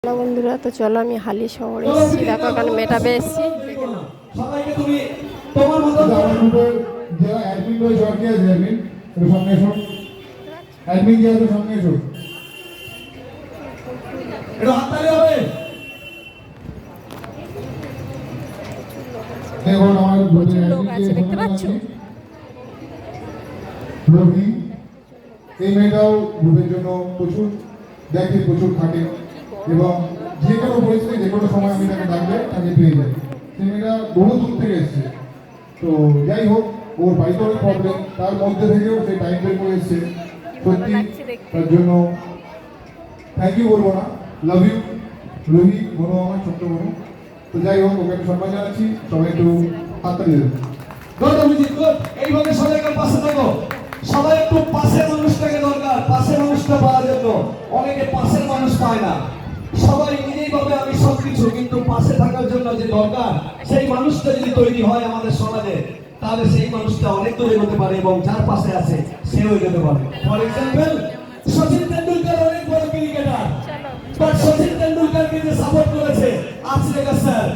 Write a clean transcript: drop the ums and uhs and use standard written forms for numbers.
Hello বন্ধুরা, তো চলো আমি হালি শহরে এসেছি। দেখো এখানে মেটাবে এসেছি। সবাইকে তুমি তোমার মতো আমার গ্রুপের যারা অ্যাডমিন রয়েছে আর কি আছে অ্যাডমিন একটু সামনে এসো। অ্যাডমিন যে আছে সামনে এসো, একটু হাততালি হবে। দেখুন আমাদের গ্রুপের লোক আছে, দেখতে পাচ্ছ? রবি এই মেয়েটাও গ্রুপের জন্য প্রচুর দেখে, প্রচুর খাটে এবং যে কোনো পরিস্থিতি যে কোনো সময় আমি তাকে ডাকলে তাকে পেয়ে যাই। সেই মেয়েটা বহু দূর থেকে এসছে। তো যাই হোক, ওর বাড়িতে অনেক প্রবলেম, তার মধ্যে থেকেও সে টাইম বের করে এসছে। সত্যি তার জন্য থ্যাংক ইউ বলবো না, লাভ ইউ রবি, বলো আমার ছোট্ট বোন। তো যাই হোক, ওকে একটু সম্মান জানাচ্ছি, সবাই একটু হাততালি দেবেন। এইভাবে সবাইকে পাশে থাকো, সবাই একটু পাশের মানুষটাকে দরকার, পাশের মানুষটা পাওয়ার জন্য। অনেকে পাশের মানুষ পায় না, সবাই নিজেই ভাবে আমি সবকিছু, কিন্তু পাশে থাকার জন্য যে দরকার সেই মানুষটা যদি তৈরি হয় আমাদের সমাজে, তাহলে সেই মানুষটা অনেক দূরে যেতে পারে এবং যার পাশে আছে সেও যেতে পারে। ফর এক্সাম্পল, সচিন তেন্ডুলকার অনেক বড় ক্রিকেটার, বাট সচিন তেন্ডুলকারকে যে সাপোর্ট করেছে আজকে স্যার,